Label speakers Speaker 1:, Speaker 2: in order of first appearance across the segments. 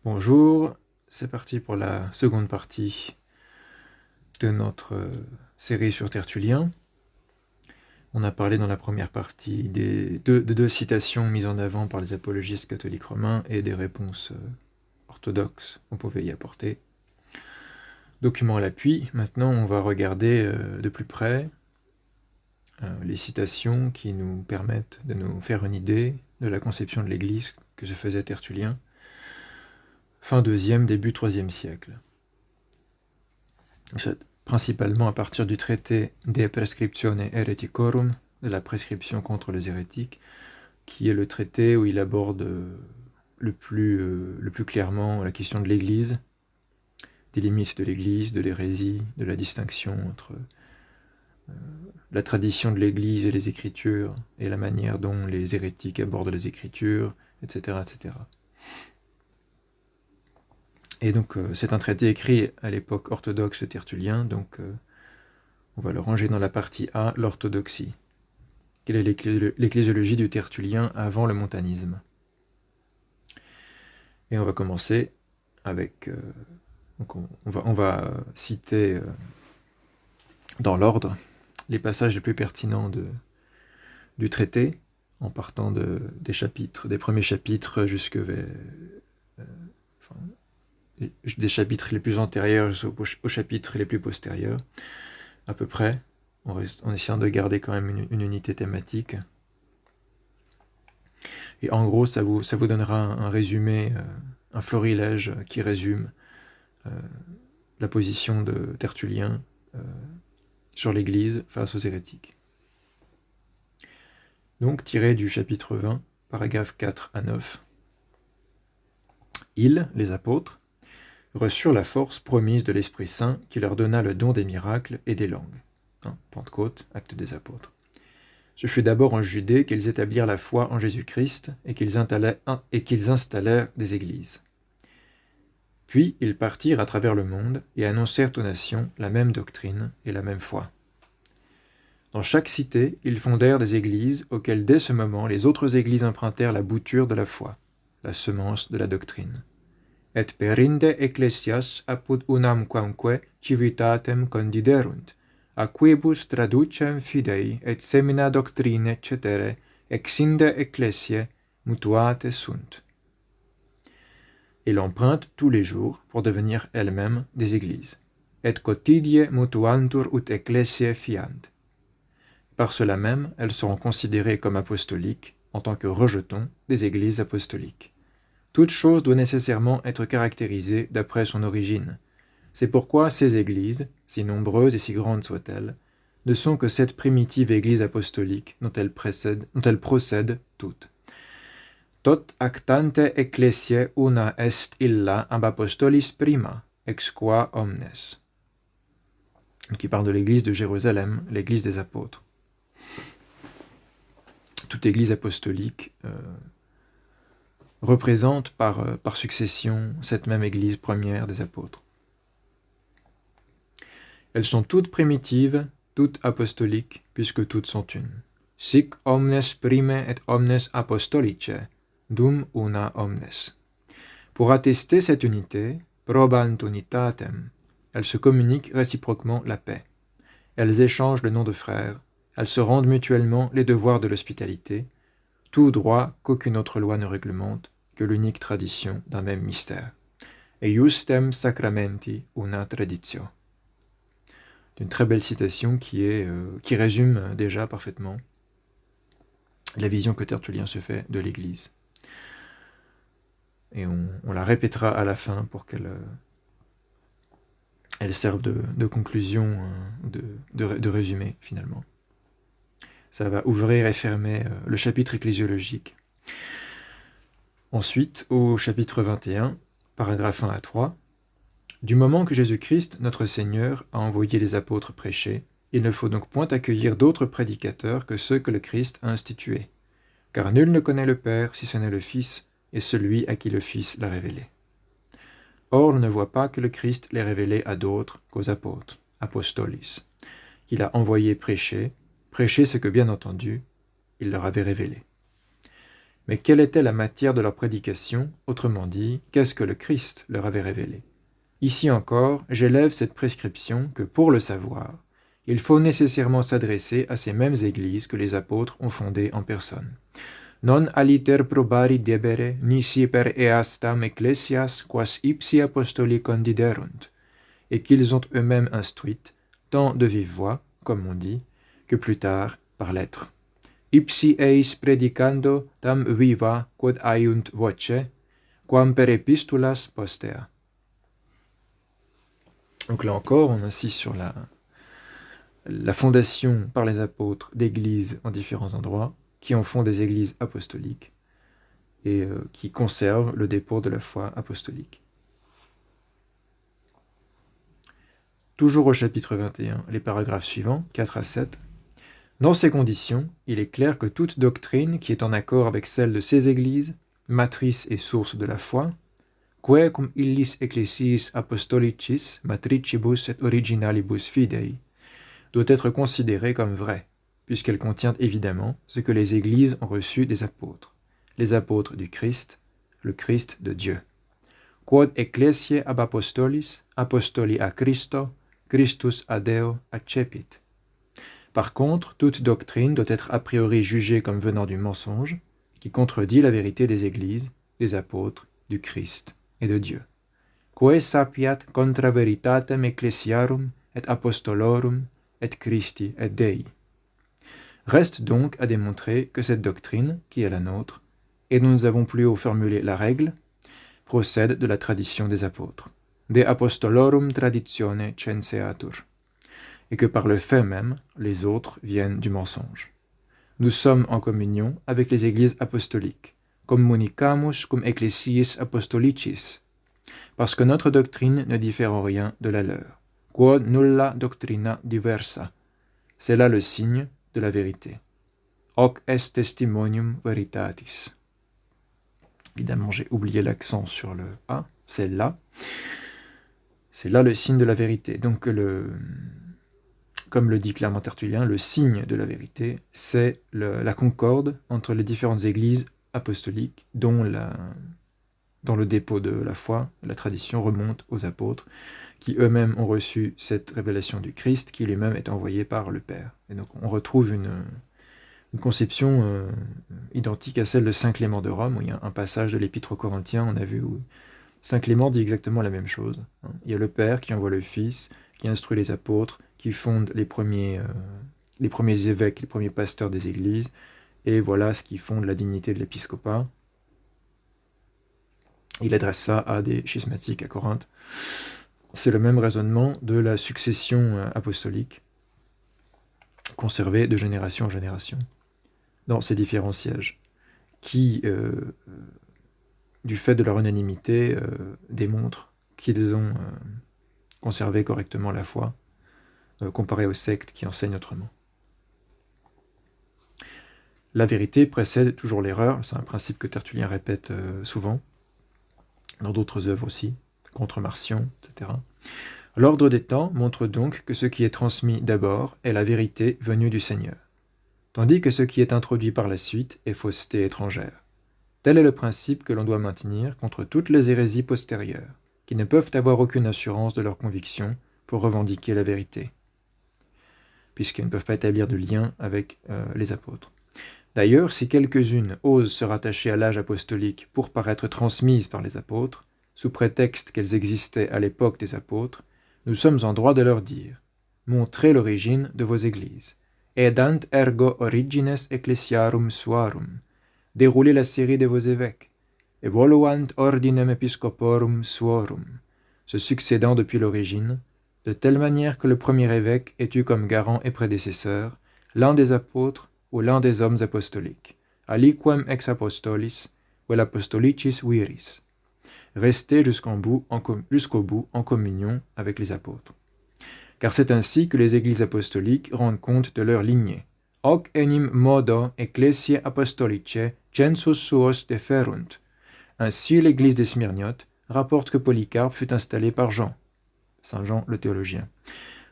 Speaker 1: Bonjour, c'est parti pour la seconde partie de notre série sur Tertullien. On a parlé dans la première partie de deux citations mises en avant par les apologistes catholiques romains et des réponses orthodoxes qu'on pouvait y apporter. Document à l'appui, maintenant on va regarder de plus près les citations qui nous permettent de nous faire une idée de la conception de l'Église que se faisait Tertullien, fin 2e, début 3e siècle. C'est principalement à partir du traité De Prescriptione Hereticorum, de la prescription contre les hérétiques, qui est le traité où il aborde le plus clairement la question de l'Église, des limites de l'Église, de l'hérésie, de la distinction entre la tradition de l'Église et les Écritures, et la manière dont les hérétiques abordent les Écritures, etc., etc. Et donc, c'est un traité écrit à l'époque orthodoxe tertullien, donc on va le ranger dans la partie A, l'orthodoxie. Quelle est l'ecclésiologie du tertullien avant le montanisme? Et on va commencer avec... donc on va citer dans l'ordre les passages les plus pertinents du traité, en partant des premiers chapitres jusque vers... des chapitres les plus antérieurs aux chapitres les plus postérieurs, à peu près, en essayant de garder quand même une unité thématique. Et en gros, ça vous donnera un résumé, un florilège qui résume la position de Tertullien sur l'Église face aux hérétiques. Donc, tiré du chapitre 20, paragraphes 4 à 9. Ils, les apôtres, reçurent la force promise de l'Esprit Saint qui leur donna le don des miracles et des langues. Pentecôte, Actes des Apôtres. Ce fut d'abord en Judée qu'ils établirent la foi en Jésus-Christ et qu'ils installèrent des églises. Puis ils partirent à travers le monde et annoncèrent aux nations la même doctrine et la même foi. Dans chaque cité, ils fondèrent des églises auxquelles dès ce moment les autres églises empruntèrent la bouture de la foi, la semence de la doctrine. Et perinde ecclesias apud unam quamque civitatem condiderunt, aquibus traducem fidei et semina doctrine cetere exinde ecclesiae mutuate sunt. Et l'empruntent tous les jours pour devenir elles-mêmes des églises. Et quotidie mutuantur ut ecclesiae fiant. Par cela même, elles seront considérées comme apostoliques en tant que rejetons des églises apostoliques. Toute chose doit nécessairement être caractérisée d'après son origine. C'est pourquoi ces églises, si nombreuses et si grandes soient-elles, ne sont que cette primitive église apostolique dont elles procèdent toutes. Tot actante ecclesiae una est illa ab apostolis prima, ex qua omnes. Qui parle de l'église de Jérusalem, l'église des apôtres. Toute église apostolique représente par succession cette même église première des apôtres. Elles sont toutes primitives, toutes apostoliques, puisque toutes sont une. Sic omnes prime et omnes apostolice, dum una omnes. Pour attester cette unité, probant unitatem, elles se communiquent réciproquement la paix. Elles échangent le nom de frères, elles se rendent mutuellement les devoirs de l'hospitalité, tout droit qu'aucune autre loi ne réglemente, que l'unique tradition d'un même mystère. Et justem sacramenti una traditio. Une très belle citation qui résume déjà parfaitement la vision que Tertullien se fait de l'Église. Et on la répétera à la fin pour qu'elle serve de conclusion, de résumé finalement. Ça va ouvrir et fermer le chapitre ecclésiologique. Ensuite, au chapitre 21, paragraphe 1 à 3, « Du moment que Jésus-Christ, notre Seigneur, a envoyé les apôtres prêcher, il ne faut donc point accueillir d'autres prédicateurs que ceux que le Christ a institués. Car nul ne connaît le Père si ce n'est le Fils, et celui à qui le Fils l'a révélé. Or, on ne voit pas que le Christ l'ait révélé à d'autres qu'aux apôtres, apostolis, qu'il a envoyé prêcher ce que, bien entendu, il leur avait révélé. Mais quelle était la matière de leur prédication, autrement dit, qu'est-ce que le Christ leur avait révélé? Ici encore, j'élève cette prescription que, pour le savoir, il faut nécessairement s'adresser à ces mêmes églises que les apôtres ont fondées en personne. Non aliter probari debere, nisi per eastam ecclesias, quas ipsi apostoli condiderunt, et qu'ils ont eux-mêmes instruites, tant de vive voix, comme on dit, que plus tard par lettres. Ipsi eis predicando tam viva quod aiunt voce, quam per epistulas postea. Donc là encore, on insiste sur la fondation par les apôtres d'églises en différents endroits, qui en font des églises apostoliques et qui conservent le dépôt de la foi apostolique. Toujours au chapitre 21, les paragraphes suivants, 4 à 7. Dans ces conditions, il est clair que toute doctrine qui est en accord avec celle de ces églises, matrice et source de la foi, quae cum illis ecclesiis apostolicis matricibus et originalibus fidei, doit être considérée comme vraie, puisqu'elle contient évidemment ce que les églises ont reçu des apôtres, les apôtres du Christ, le Christ de Dieu. Quod ecclesiae ab apostolis, apostoli a Christo, Christus a Deo accepit. Par contre, toute doctrine doit être a priori jugée comme venant du mensonge, qui contredit la vérité des églises, des apôtres, du Christ et de Dieu. Quae sapiat contra veritatem ecclesiarum et apostolorum et Christi et Dei. Reste donc à démontrer que cette doctrine, qui est la nôtre, et dont nous avons plus haut formulé la règle, procède de la tradition des apôtres, de apostolorum traditione censeatur, et que par le fait même, les autres viennent du mensonge. Nous sommes en communion avec les églises apostoliques, communicamus cum ecclesiis apostolicis, parce que notre doctrine ne diffère en rien de la leur. Quod nulla doctrina diversa. C'est là le signe de la vérité. Hoc est testimonium veritatis. Évidemment, j'ai oublié l'accent sur le A, c'est là. C'est là le signe de la vérité. Donc, comme le dit clairement Tertullien, le signe de la vérité, c'est la concorde entre les différentes églises apostoliques dont le dépôt de la foi, la tradition remonte aux apôtres, qui eux-mêmes ont reçu cette révélation du Christ, qui lui-même est envoyé par le Père. Et donc on retrouve une conception identique à celle de Saint Clément de Rome, où il y a un passage de l'Épître aux Corinthiens, on a vu, où Saint Clément dit exactement la même chose. Il y a le Père qui envoie le Fils, qui instruit les apôtres, qui fonde les premiers évêques, les premiers pasteurs des églises, et voilà ce qui fonde la dignité de l'épiscopat. Il adresse ça à des schismatiques à Corinthe. C'est le même raisonnement de la succession apostolique, conservée de génération en génération, dans ces différents sièges, qui, du fait de leur unanimité, démontrent qu'ils ont conservé correctement la foi, comparé aux sectes qui enseignent autrement. La vérité précède toujours l'erreur, c'est un principe que Tertullien répète souvent, dans d'autres œuvres aussi, contre Marcion, etc. L'ordre des temps montre donc que ce qui est transmis d'abord est la vérité venue du Seigneur, tandis que ce qui est introduit par la suite est fausseté étrangère. Tel est le principe que l'on doit maintenir contre toutes les hérésies postérieures, qui ne peuvent avoir aucune assurance de leur conviction pour revendiquer la vérité, puisqu'elles ne peuvent pas établir de lien avec les apôtres. D'ailleurs, si quelques-unes osent se rattacher à l'âge apostolique pour paraître transmises par les apôtres, sous prétexte qu'elles existaient à l'époque des apôtres, nous sommes en droit de leur dire « Montrez l'origine de vos églises. Edant ergo origines ecclesiarum suarum. Déroulez la série de vos évêques. Evoluant ordinem episcoporum suorum. Se succédant depuis l'origine, de telle manière que le premier évêque ait eu comme garant et prédécesseur l'un des apôtres ou l'un des hommes apostoliques, aliquem ex apostolis, vel apostolicis viris, restez jusqu'au bout en communion avec les apôtres. Car c'est ainsi que les églises apostoliques rendent compte de leur lignée. Hoc enim modo ecclesiae apostolicae census suos deferunt. Ainsi l'église des Smyrniotes rapporte que Polycarpe fut installé par Jean, Saint Jean le théologien.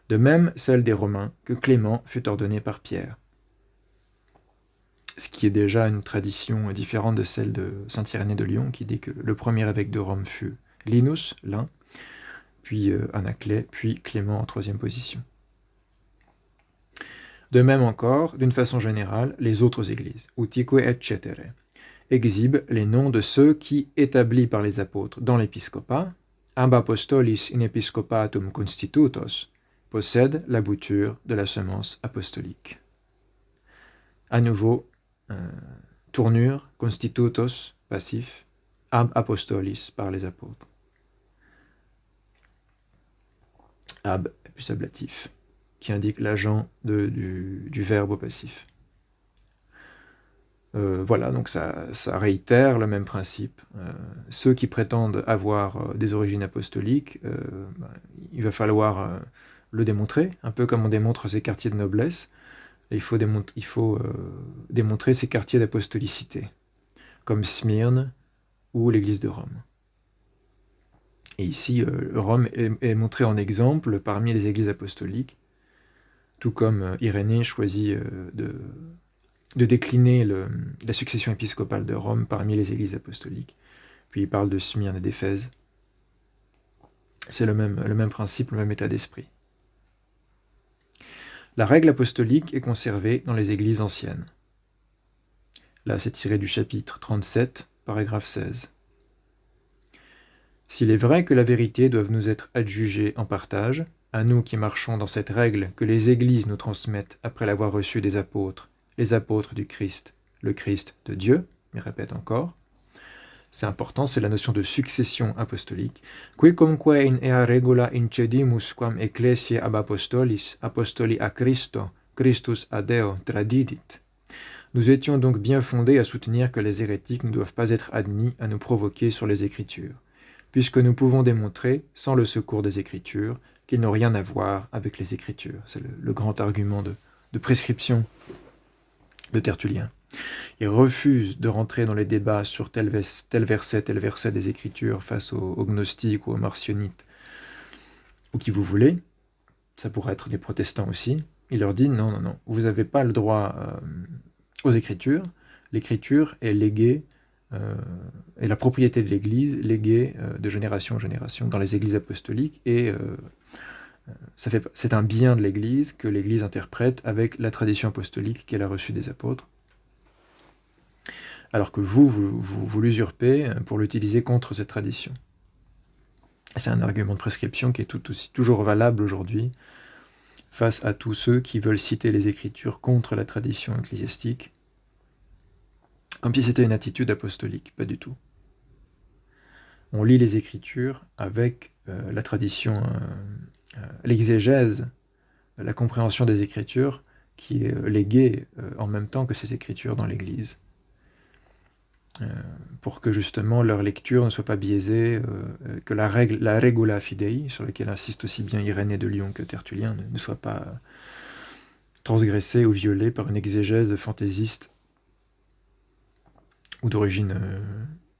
Speaker 1: De même celle des Romains, que Clément fut ordonné par Pierre. Ce qui est déjà une tradition différente de celle de saint Irénée de Lyon, qui dit que le premier évêque de Rome fut Linus, l'un, puis Anaclet, puis Clément en troisième position. De même encore, d'une façon générale, les autres églises, utique etc., exhibent les noms de ceux qui, établis par les apôtres dans l'épiscopat, ab apostolis in episcopatum constitutos, possèdent la bouture de la semence apostolique. À nouveau, tournure, constitutos, passif, ab apostolis, par les apôtres. Ab, plus ablatif, qui indique l'agent du verbe au passif. Voilà, donc ça réitère le même principe. Ceux qui prétendent avoir des origines apostoliques, il va falloir le démontrer, un peu comme on démontre ces quartiers de noblesse. Il faut démontrer ces quartiers d'apostolicité, comme Smyrne ou l'église de Rome. Et ici, Rome est montré en exemple parmi les églises apostoliques, tout comme Irénée choisit de décliner la succession épiscopale de Rome parmi les églises apostoliques. Puis il parle de Smyrne et d'Éphèse. C'est le même principe, le même état d'esprit. La règle apostolique est conservée dans les églises anciennes. Là, c'est tiré du chapitre 37, paragraphe 16. S'il est vrai que la vérité doit nous être adjugée en partage, à nous qui marchons dans cette règle que les églises nous transmettent après l'avoir reçue des apôtres, les apôtres du Christ, le Christ de Dieu, je répète encore, c'est important, c'est la notion de succession apostolique. Quicumque in ea regula incedimus quam ecclesiae ab apostolis, apostoli a Christo, Christus a Deo tradidit. Nous étions donc bien fondés à soutenir que les hérétiques ne doivent pas être admis à nous provoquer sur les Écritures, puisque nous pouvons démontrer, sans le secours des Écritures, qu'ils n'ont rien à voir avec les Écritures. C'est le grand argument de prescription de Tertullien. Il refuse de rentrer dans les débats sur tel verset des Écritures face aux gnostiques ou aux marcionites, ou qui vous voulez. Ça pourrait être des protestants aussi. Il leur dit non, vous n'avez pas le droit aux Écritures. L'Écriture est léguée, est la propriété de l'Église, léguée de génération en génération dans les églises apostoliques, et c'est un bien de l'Église que l'Église interprète avec la tradition apostolique qu'elle a reçue des apôtres, alors que vous l'usurpez pour l'utiliser contre cette tradition. C'est un argument de prescription qui est toujours valable aujourd'hui face à tous ceux qui veulent citer les Écritures contre la tradition ecclésiastique, comme si c'était une attitude apostolique, pas du tout. On lit les Écritures avec la tradition, l'exégèse, la compréhension des Écritures qui est léguée en même temps que ces Écritures dans l'Église, pour que justement leur lecture ne soit pas biaisée, que la regula fidei, sur laquelle insiste aussi bien Irénée de Lyon que Tertullien, ne soit pas transgressée ou violée par une exégèse fantaisiste ou d'origine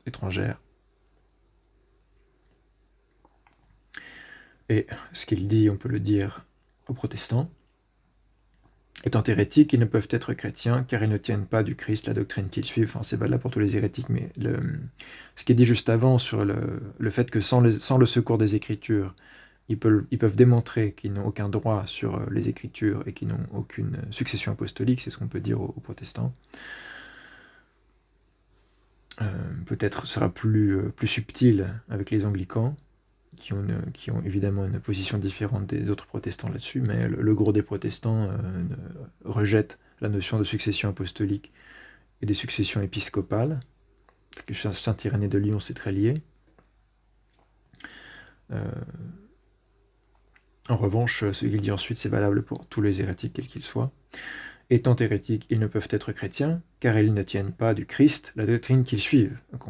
Speaker 1: étrangère. Et ce qu'il dit, on peut le dire aux protestants. Étant hérétiques, ils ne peuvent être chrétiens, car ils ne tiennent pas du Christ la doctrine qu'ils suivent. Enfin, c'est valable pour tous les hérétiques, mais ce qui est dit juste avant sur le fait que sans le secours des Écritures, ils peuvent démontrer qu'ils n'ont aucun droit sur les Écritures et qu'ils n'ont aucune succession apostolique, c'est ce qu'on peut dire aux protestants. Peut-être sera plus subtil avec les anglicans, qui ont évidemment une position différente des autres protestants là-dessus, mais le gros des protestants rejette la notion de succession apostolique et des successions épiscopales, parce que Saint Irénée de Lyon, c'est très lié. En revanche, ce qu'il dit ensuite, c'est valable pour tous les hérétiques, quels qu'ils soient. Étant hérétiques, ils ne peuvent être chrétiens, car ils ne tiennent pas du Christ la doctrine qu'ils suivent. Donc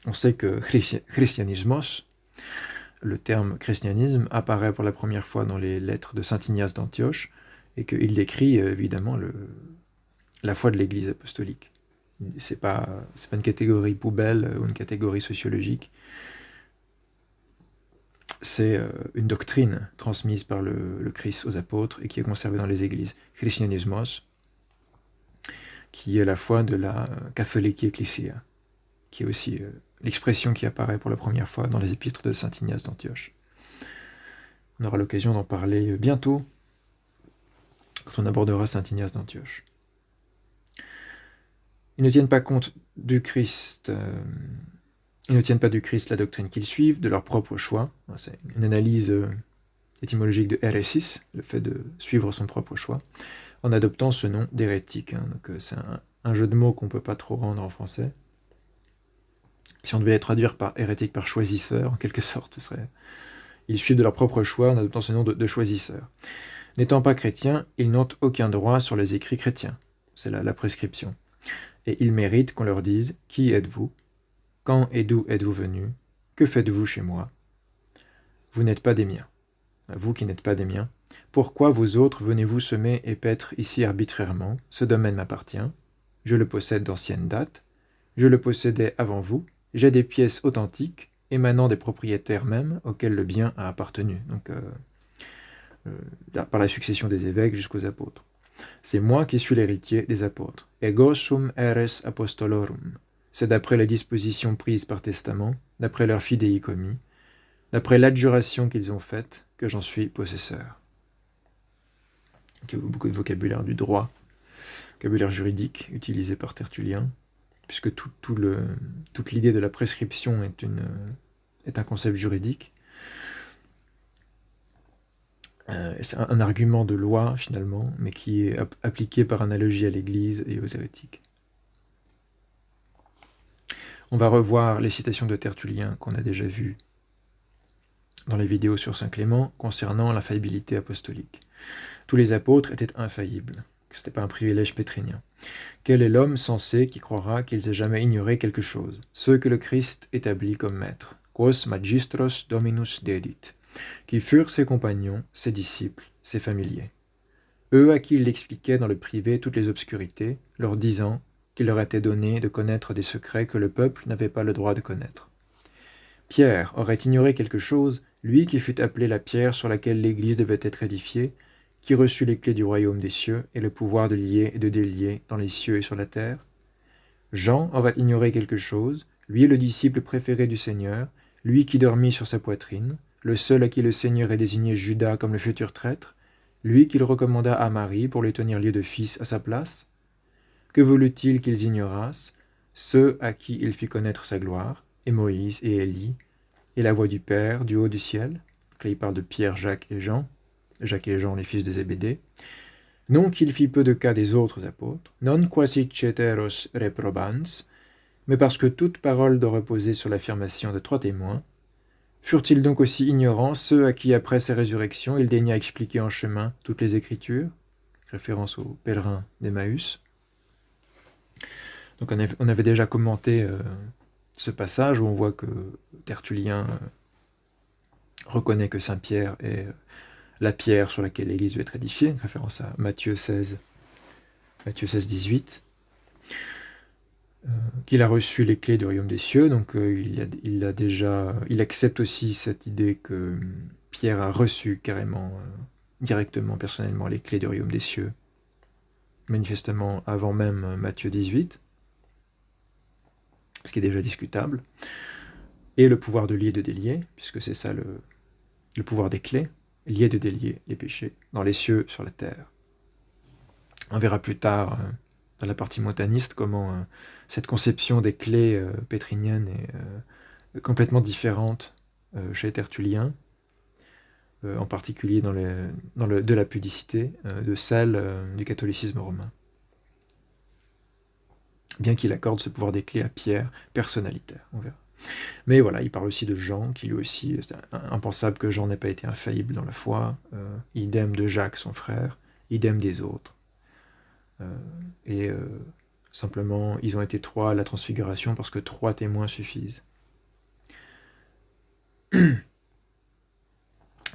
Speaker 1: on sait que christianismos, le terme christianisme, apparaît pour la première fois dans les lettres de saint Ignace d'Antioche, et qu'il décrit évidemment la foi de l'Église apostolique. C'est pas une catégorie poubelle ou une catégorie sociologique. C'est une doctrine transmise par le Christ aux apôtres et qui est conservée dans les églises. Christianismos, qui est la foi de la Katholiki Ecclesia, qui est aussi l'expression qui apparaît pour la première fois dans les épîtres de saint Ignace d'Antioche. On aura l'occasion d'en parler bientôt, quand on abordera saint Ignace d'Antioche. Ils ne tiennent pas compte du Christ... Ils ne tiennent pas du Christ la doctrine qu'ils suivent, de leur propre choix. C'est une analyse étymologique de hérésis, le fait de suivre son propre choix, en adoptant ce nom d'hérétique. Donc c'est un jeu de mots qu'on ne peut pas trop rendre en français. Si on devait traduire par hérétique par choisisseur, en quelque sorte, ce serait... Ils suivent de leur propre choix en adoptant ce nom de choisisseur. N'étant pas chrétiens, ils n'ont aucun droit sur les écrits chrétiens. C'est la prescription. Et ils méritent qu'on leur dise « Qui êtes-vous ? Quand et d'où êtes-vous venus ? Que faites-vous chez moi ? Vous n'êtes pas des miens. Vous qui n'êtes pas des miens, pourquoi vous autres venez-vous semer et paître ici arbitrairement ? Ce domaine m'appartient. Je le possède d'ancienne date. Je le possédais avant vous. J'ai des pièces authentiques, émanant des propriétaires mêmes auxquels le bien a appartenu. Donc, par la succession des évêques jusqu'aux apôtres. C'est moi qui suis l'héritier des apôtres. Ego sum eres apostolorum. C'est d'après les dispositions prises par testament, d'après leur fidéicommis, d'après l'adjuration qu'ils ont faite, que j'en suis possesseur. Il y a beaucoup de vocabulaire du droit, vocabulaire juridique utilisé par Tertullien, puisque toute l'idée de la prescription est un concept juridique. C'est un argument de loi, finalement, mais qui est appliqué par analogie à l'Église et aux hérétiques. On va revoir les citations de Tertullien qu'on a déjà vues dans les vidéos sur Saint Clément concernant l'infaillibilité apostolique. Tous les apôtres étaient infaillibles. Ce n'était pas un privilège pétrinien. Quel est l'homme sensé qui croira qu'ils aient jamais ignoré quelque chose, ceux que le Christ établit comme maîtres, quos magistros dominus dedit, qui furent ses compagnons, ses disciples, ses familiers. Eux à qui il expliquait dans le privé toutes les obscurités, leur disant qu'il leur était donné de connaître des secrets que le peuple n'avait pas le droit de connaître. Pierre aurait ignoré quelque chose, lui qui fut appelé la pierre sur laquelle l'Église devait être édifiée, qui reçut les clés du royaume des cieux et le pouvoir de lier et de délier dans les cieux et sur la terre. Jean aurait ignoré quelque chose, lui le disciple préféré du Seigneur, lui qui dormit sur sa poitrine, le seul à qui le Seigneur ait désigné Judas comme le futur traître, lui qu'il recommanda à Marie pour lui tenir lieu de fils à sa place. Que voulut-il qu'ils ignorassent, ceux à qui il fit connaître sa gloire, et Moïse et Élie, et la voix du Père du haut du ciel. Donc là, il parle de Pierre, Jacques et Jean les fils de Zébédée. Non qu'il fit peu de cas des autres apôtres, non quasi ceteros reprobans, mais parce que toute parole doit reposer sur l'affirmation de 3 témoins. Furent-ils donc aussi ignorants, ceux à qui, après sa résurrection, il daigna expliquer en chemin toutes les Écritures, référence aux pèlerins d'Emmaüs. Donc on avait déjà commenté ce passage où on voit que Tertullien reconnaît que Saint Pierre est la pierre sur laquelle l'Église doit être édifiée, référence à Matthieu 16, 18. qu'il a reçu les clés du royaume des cieux, donc il accepte aussi cette idée que Pierre a reçu carrément, directement, personnellement, les clés du royaume des cieux, manifestement avant même Matthieu 18, ce qui est déjà discutable, et le pouvoir de lier et de délier, puisque c'est ça le pouvoir des clés, lier et de délier les péchés, dans les cieux, sur la terre. On verra plus tard, dans la partie montaniste, comment cette conception des clés pétriniennes est complètement différente chez Tertullien, en particulier de la pudicité, de celle du catholicisme romain. Bien qu'il accorde ce pouvoir des clés à Pierre, personnalitaire, on verra. Mais voilà, il parle aussi de Jean, qui lui aussi, c'est impensable que Jean n'ait pas été infaillible dans la foi, idem de Jacques, son frère, idem des autres. Simplement, ils ont été 3 à la transfiguration parce que 3 témoins suffisent. Il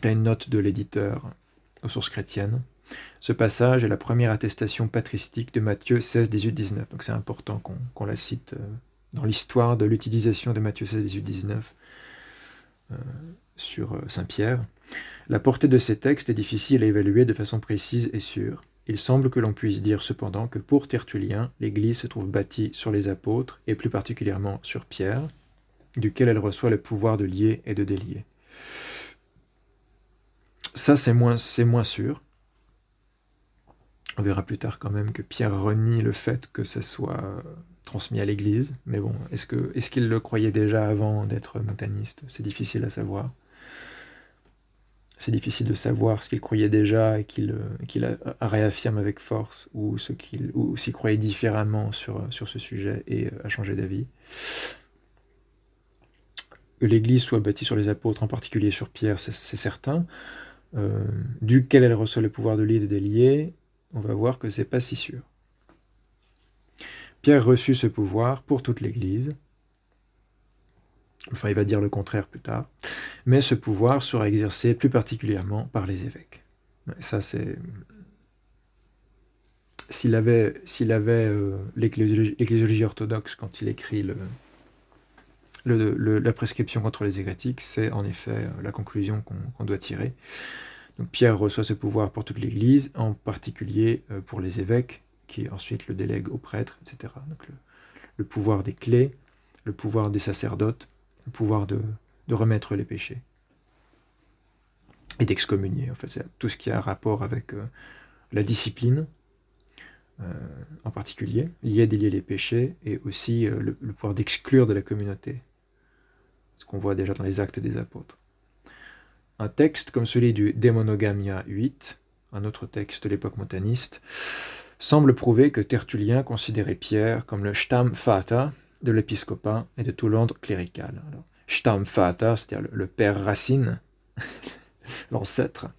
Speaker 1: y a une note de l'éditeur aux sources chrétiennes. Ce passage est la première attestation patristique de Matthieu 16, 18, 19. Donc c'est important qu'on la cite dans l'histoire de l'utilisation de Matthieu 16, 18, 19 sur Saint-Pierre. La portée de ces textes est difficile à évaluer de façon précise et sûre. Il semble que l'on puisse dire cependant que pour Tertullien, l'Église se trouve bâtie sur les apôtres, et plus particulièrement sur Pierre, duquel elle reçoit le pouvoir de lier et de délier. Ça, c'est moins sûr. On verra plus tard quand même que Pierre renie le fait que ça soit transmis à l'Église, mais bon, est-ce qu'il le croyait déjà avant d'être montaniste? C'est difficile à savoir. C'est difficile de savoir ce qu'il croyait déjà et qu'il réaffirme avec force, ou s'il croyait différemment sur ce sujet et a changé d'avis. Que l'Église soit bâtie sur les apôtres, en particulier sur Pierre, c'est certain. Duquel elle reçoit le pouvoir de lier et de délier, on va voir que c'est pas si sûr. Pierre reçut ce pouvoir pour toute l'Église. Enfin, il va dire le contraire plus tard. Mais ce pouvoir sera exercé plus particulièrement par les évêques. Ça, c'est... S'il avait l'ecclésiologie orthodoxe quand il écrit la prescription contre les hérétiques, c'est en effet la conclusion qu'on doit tirer. Donc Pierre reçoit ce pouvoir pour toute l'Église, en particulier pour les évêques, qui ensuite le délèguent aux prêtres, etc. Donc le pouvoir des clés, le pouvoir des sacerdotes, le pouvoir de remettre les péchés et d'excommunier. En fait, c'est tout ce qui a rapport avec la discipline, en particulier, lier et délier les péchés, et aussi le pouvoir d'exclure de la communauté, ce qu'on voit déjà dans les Actes des Apôtres. Un texte comme celui du De Monogamia 8, un autre texte de l'époque montaniste, semble prouver que Tertullien considérait Pierre comme le Stammvater de l'épiscopat et de tout l'ordre clérical. Alors, Stammvater, c'est-à-dire le père racine, l'ancêtre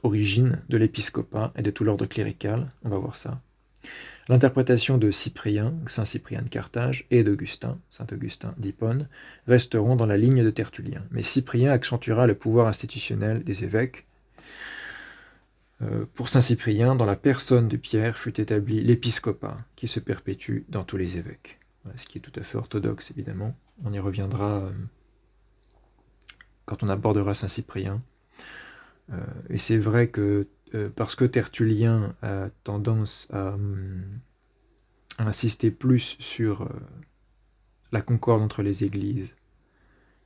Speaker 1: origine de l'épiscopat et de tout l'ordre clérical, on va voir ça. L'interprétation de Cyprien, Saint Cyprien de Carthage, et d'Augustin, Saint Augustin d'Hippone, resteront dans la ligne de Tertullien. Mais Cyprien accentuera le pouvoir institutionnel des évêques. Pour Saint Cyprien, dans la personne de Pierre fut établi l'épiscopat, qui se perpétue dans tous les évêques. Voilà, ce qui est tout à fait orthodoxe, évidemment. On y reviendra quand on abordera Saint Cyprien. Et c'est vrai que parce que Tertullien a tendance à insister plus sur la concorde entre les églises,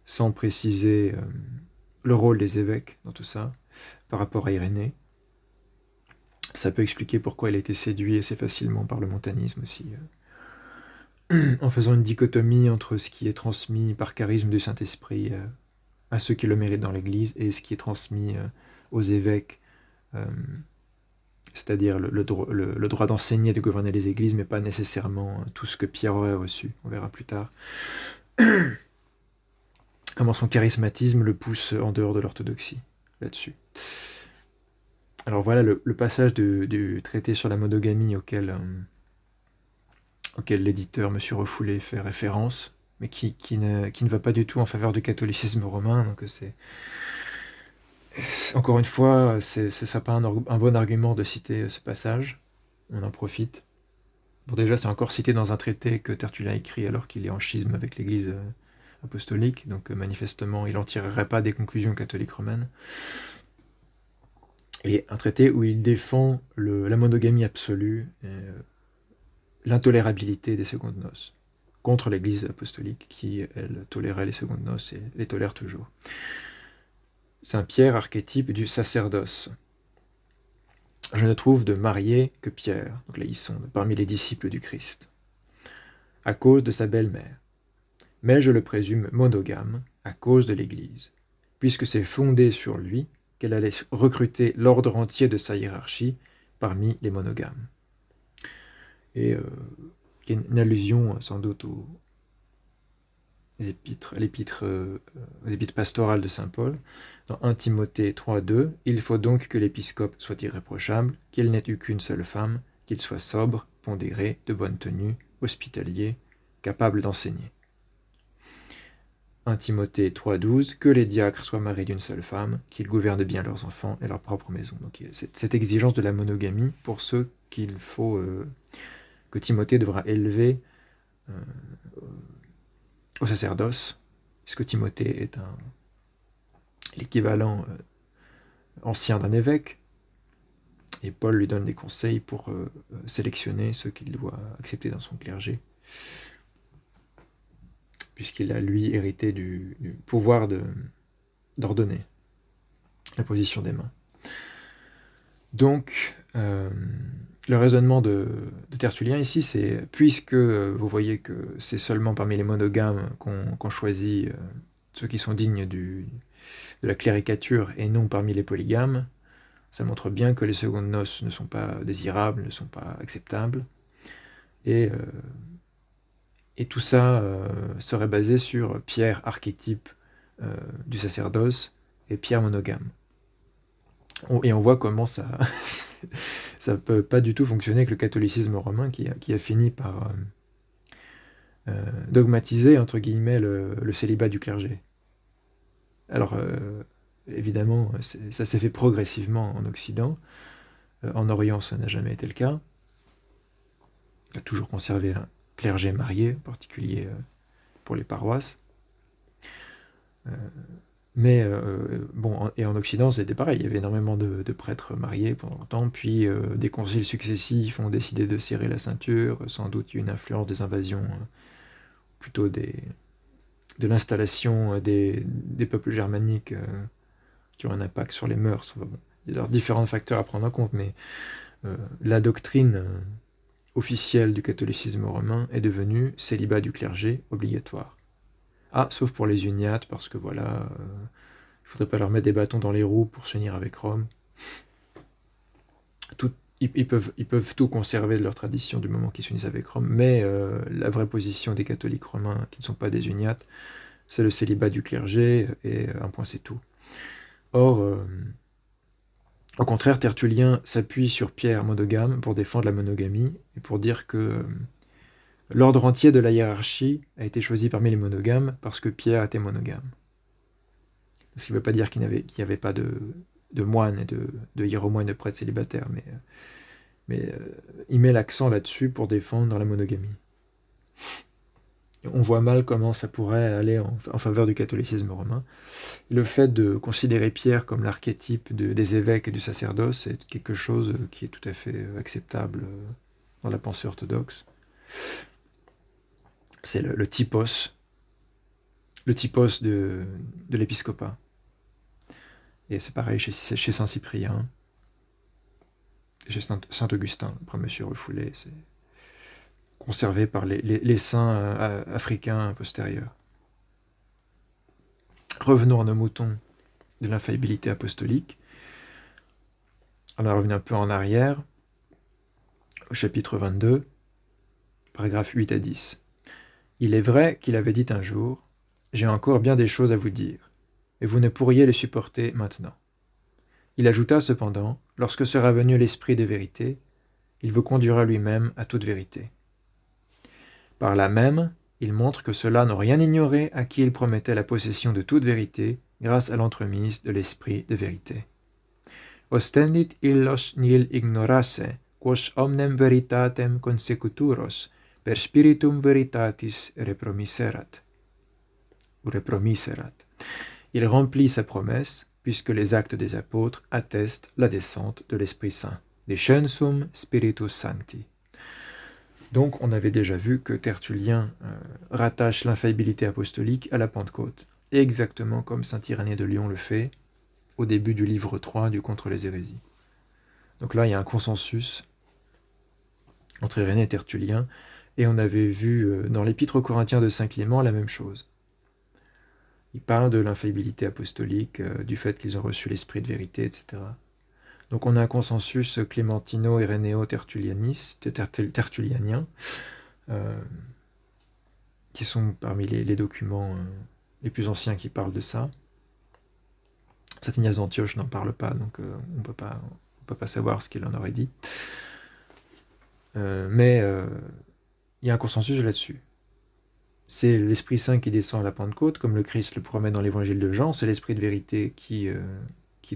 Speaker 1: sans préciser le rôle des évêques dans tout ça, par rapport à Irénée, ça peut expliquer pourquoi il a été séduit assez facilement par le montanisme aussi, en faisant une dichotomie entre ce qui est transmis par charisme du Saint-Esprit à ceux qui le méritent dans l'Église, et ce qui est transmis aux évêques, c'est-à-dire le droit d'enseigner et de gouverner les églises, mais pas nécessairement tout ce que Pierre aurait reçu. On verra plus tard comment son charismatisme le pousse en dehors de l'orthodoxie, là-dessus. Alors voilà le passage du traité sur la monogamie auquel l'éditeur M. Refoulé fait référence, mais qui ne va pas du tout en faveur du catholicisme romain, donc c'est... Encore une fois, ce ne sera pas un bon argument de citer ce passage. On en profite. Bon, déjà, c'est encore cité dans un traité que Tertullien écrit alors qu'il est en schisme avec l'Église apostolique, donc manifestement, il n'en tirerait pas des conclusions catholiques romaines. Et un traité où il défend la monogamie absolue, l'intolérabilité des secondes noces, contre l'Église apostolique qui, elle, tolérait les secondes noces et les tolère toujours. Saint Pierre, archétype du sacerdoce. Je ne trouve de marié que Pierre, donc là ils sont parmi les disciples du Christ, à cause de sa belle-mère. Mais je le présume monogame à cause de l'Église, puisque c'est fondé sur lui qu'elle allait recruter l'ordre entier de sa hiérarchie parmi les monogames. Et il y a une allusion sans doute aux épîtres pastorales de saint Paul. Dans 1 Timothée 3,2, il faut donc que l'épiscope soit irréprochable, qu'il n'ait eu qu'une seule femme, qu'il soit sobre, pondéré, de bonne tenue, hospitalier, capable d'enseigner. 1 Timothée 3,12, que les diacres soient mariés d'une seule femme, qu'ils gouvernent bien leurs enfants et leur propre maison. Donc il y a cette exigence de la monogamie pour ceux qu'il faut que Timothée devra élever au sacerdoce, puisque Timothée est l'équivalent ancien d'un évêque, et Paul lui donne des conseils pour sélectionner ceux qu'il doit accepter dans son clergé, puisqu'il a, lui, hérité du pouvoir d'ordonner la position des mains. Donc, le raisonnement de Tertullien ici, c'est, puisque vous voyez que c'est seulement parmi les monogames qu'on choisit ceux qui sont dignes de la cléricature et non parmi les polygames, ça montre bien que les secondes noces ne sont pas désirables, ne sont pas acceptables, et tout ça serait basé sur Pierre, archétype du sacerdoce, et Pierre monogame. Et on voit comment ça ça peut pas du tout fonctionner avec le catholicisme romain qui a fini par dogmatiser, entre guillemets, le célibat du clergé. Alors, évidemment, ça s'est fait progressivement en Occident. En Orient, ça n'a jamais été le cas. On a toujours conservé un clergé marié, en particulier pour les paroisses. Mais bon, et en Occident, c'était pareil. Il y avait énormément de prêtres mariés pendant longtemps, puis des conciles successifs ont décidé de serrer la ceinture. Sans doute, il y a une influence des invasions, plutôt de l'installation des peuples germaniques qui ont un impact sur les mœurs. Enfin, bon, il y a différents facteurs à prendre en compte, mais la doctrine officielle du catholicisme romain est devenue célibat du clergé obligatoire. Ah, sauf pour les uniates, parce que voilà, il ne faudrait pas leur mettre des bâtons dans les roues pour s'unir avec Rome. Ils peuvent tout conserver de leur tradition du moment qu'ils s'unissent avec Rome, mais la vraie position des catholiques romains, qui ne sont pas des uniates, c'est le célibat du clergé, et un point c'est tout. Or, au contraire, Tertullien s'appuie sur Pierre monogame pour défendre la monogamie, et pour dire que l'ordre entier de la hiérarchie a été choisi parmi les monogames parce que Pierre était monogame. Ce qui ne veut pas dire qu'il n'y avait pas de moines et de hiéromoines et de prêtres célibataires, mais il met l'accent là-dessus pour défendre la monogamie. On voit mal comment ça pourrait aller en faveur du catholicisme romain. Le fait de considérer Pierre comme l'archétype des évêques et du sacerdoce est quelque chose qui est tout à fait acceptable dans la pensée orthodoxe. C'est le typos de l'épiscopat. Et c'est pareil chez Saint Cyprien, chez Saint Augustin, le premier monsieur refoulé, c'est conservé par les saints africains postérieurs. Revenons à nos moutons de l'infaillibilité apostolique. On a revenu un peu en arrière, au chapitre 22, paragraphes 8 à 10. Il est vrai qu'il avait dit un jour « J'ai encore bien des choses à vous dire, et vous ne pourriez les supporter maintenant. » Il ajouta cependant « Lorsque sera venu l'Esprit de vérité, il vous conduira lui-même à toute vérité. » Par là même, il montre que ceux-là n'ont rien ignoré à qui il promettait la possession de toute vérité grâce à l'entremise de l'Esprit de vérité. Ostendit illos nihil ignorasse, quos omnem veritatem consecuturos per spiritum veritatis repromisserat. Ou repromisserat. Il remplit sa promesse, puisque les actes des apôtres attestent la descente de l'Esprit Saint. Descensum Spiritus Sancti. Donc, on avait déjà vu que Tertullien rattache l'infaillibilité apostolique à la Pentecôte, exactement comme saint Irénée de Lyon le fait au début du livre 3 du Contre les hérésies. Donc là, il y a un consensus entre Irénée et Tertullien, et on avait vu dans l'Épître aux Corinthiens de saint Clément la même chose. Il parle de l'infaillibilité apostolique, du fait qu'ils ont reçu l'esprit de vérité, etc. Donc on a un consensus clémentino-irénéo-tertullianien, qui sont parmi les documents les plus anciens qui parlent de ça. Saint Ignace d'Antioche n'en parle pas, donc on peut pas savoir ce qu'il en aurait dit. Mais il y a un consensus là-dessus. C'est l'Esprit Saint qui descend à la Pentecôte, comme le Christ le promet dans l'évangile de Jean, c'est l'Esprit de vérité qui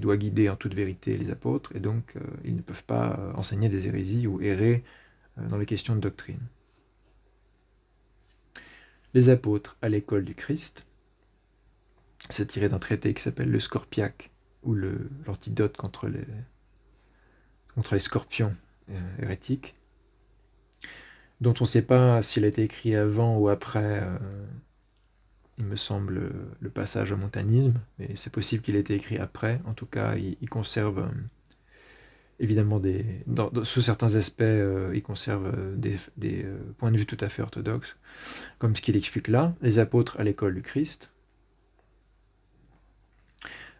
Speaker 1: doit guider en toute vérité les apôtres, et donc ils ne peuvent pas enseigner des hérésies ou errer dans les questions de doctrine. Les apôtres à l'école du Christ, c'est tiré d'un traité qui s'appelle le Scorpiaque, ou l'antidote contre les scorpions hérétiques, dont on ne sait pas s'il a été écrit avant ou après, il me semble, le passage au montanisme, mais c'est possible qu'il ait été écrit après. En tout cas, il conserve, évidemment, sous certains aspects, il conserve des points de vue tout à fait orthodoxes, comme ce qu'il explique là, les apôtres à l'école du Christ.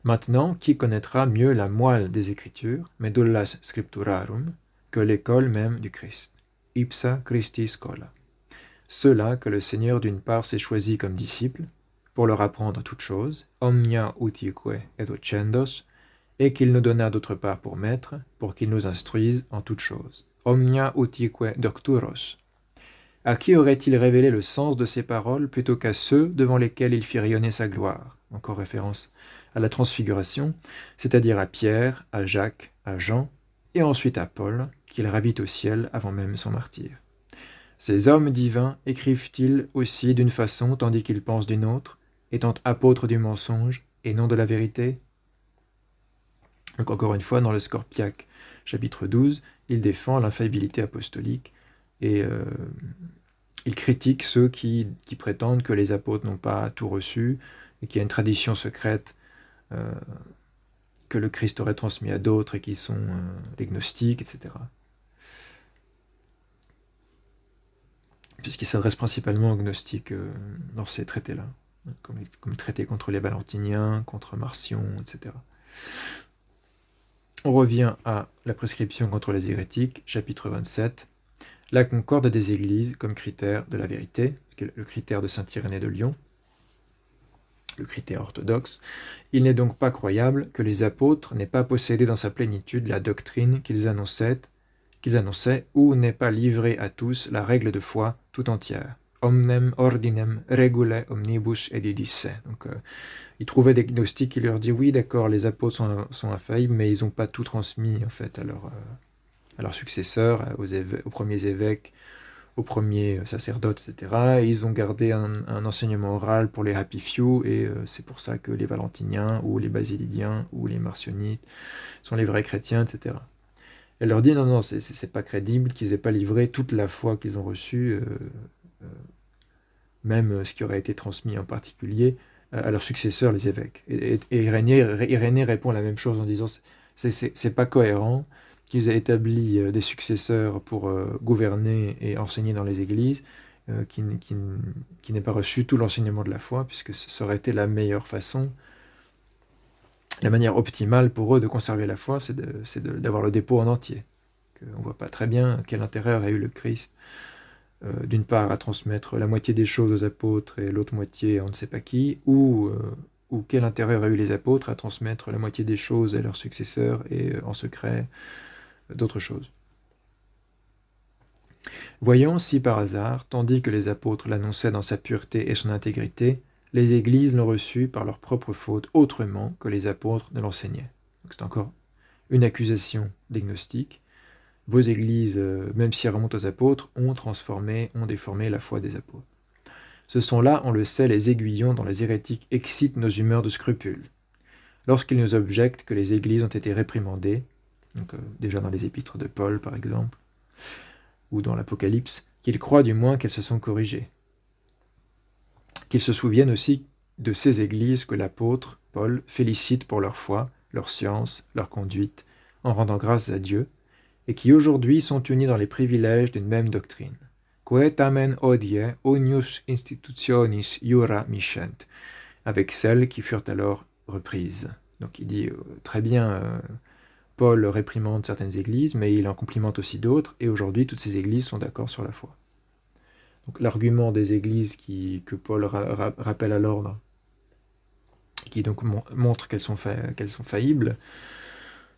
Speaker 1: Maintenant, qui connaîtra mieux la moelle des Écritures, medullas scripturarum, que l'école même du Christ? Ipsa Christi Schola. Ceux-là que le Seigneur d'une part s'est choisi comme disciples, pour leur apprendre toutes choses, omnia utique et docendos, et qu'il nous donna d'autre part pour maîtres, pour qu'ils nous instruisent en toutes choses. Omnia utique docturos. À qui aurait-il révélé le sens de ces paroles plutôt qu'à ceux devant lesquels il fit rayonner sa gloire? Encore référence à la transfiguration, c'est-à-dire à Pierre, à Jacques, à Jean, et ensuite à Paul, qu'il ravit au ciel avant même son martyre. Ces hommes divins écrivent-ils aussi d'une façon tandis qu'ils pensent d'une autre, étant apôtres du mensonge et non de la vérité? Donc encore une fois, dans le Scorpiaque, chapitre 12, il défend l'infaillibilité apostolique et il critique ceux qui prétendent que les apôtres n'ont pas tout reçu et qu'il y a une tradition secrète que le Christ aurait transmis à d'autres et qui sont les gnostiques, etc. Puisqu'il s'adresse principalement aux gnostiques dans ces traités-là, comme les traités contre les Valentiniens, contre Marcion, etc. On revient à la prescription contre les hérétiques, chapitre 27, la concorde des églises comme critère de la vérité, le critère de saint Irénée de Lyon, le critère orthodoxe. Il n'est donc pas croyable que les apôtres n'aient pas possédé dans sa plénitude la doctrine qu'ils annonçaient, ou n'aient pas livré à tous la règle de foi tout entière. Omnem ordinem regulae omnibus edidisse. Donc, ils trouvaient des gnostiques qui leur disent oui, d'accord, les apôtres sont infaillibles, mais ils n'ont pas tout transmis en fait à leurs successeurs, aux premiers évêques, aux premiers sacerdotes, etc. Et ils ont gardé un enseignement oral pour les happy few, et c'est pour ça que les Valentiniens, ou les Basilidiens, ou les Marcionites sont les vrais chrétiens, etc. Elle leur dit non, c'est pas crédible qu'ils aient pas livré toute la foi qu'ils ont reçue, même ce qui aurait été transmis en particulier à leurs successeurs, les évêques. Et Irénée répond la même chose en disant c'est pas cohérent qu'ils aient établi des successeurs pour gouverner et enseigner dans les églises, qui n'aient pas reçu tout l'enseignement de la foi, puisque ça aurait été la meilleure façon, la manière optimale pour eux de conserver la foi, c'est d'avoir le dépôt en entier. On ne voit pas très bien quel intérêt aurait eu le Christ, d'une part à transmettre la moitié des choses aux apôtres et l'autre moitié à on ne sait pas qui, ou quel intérêt aurait eu les apôtres à transmettre la moitié des choses à leurs successeurs et en secret d'autres choses. Voyons si par hasard, tandis que les apôtres l'annonçaient dans sa pureté et son intégrité, les églises l'ont reçu par leur propre faute autrement que les apôtres ne l'enseignaient. Donc c'est encore une accusation des gnostiques, Vos églises, même si elles remontent aux apôtres, ont déformé la foi des apôtres. Ce sont là, on le sait, les aiguillons dont les hérétiques excitent nos humeurs de scrupule. Lorsqu'ils nous objectent que les églises ont été réprimandées, donc déjà dans les épîtres de Paul par exemple, ou dans l'Apocalypse, qu'ils croient du moins qu'elles se sont corrigées. Qu'ils se souviennent aussi de ces églises que l'apôtre Paul félicite pour leur foi, leur science, leur conduite, en rendant grâce à Dieu, et qui aujourd'hui sont unis dans les privilèges d'une même doctrine. Quae tamen hodie onius institutionis iura miscent, avec celles qui furent alors reprises. Donc il dit très bien, Paul réprimande certaines églises, mais il en complimente aussi d'autres, et aujourd'hui toutes ces églises sont d'accord sur la foi. Donc l'argument des églises que Paul rappelle à l'ordre, qui donc montre qu'elles sont faillibles,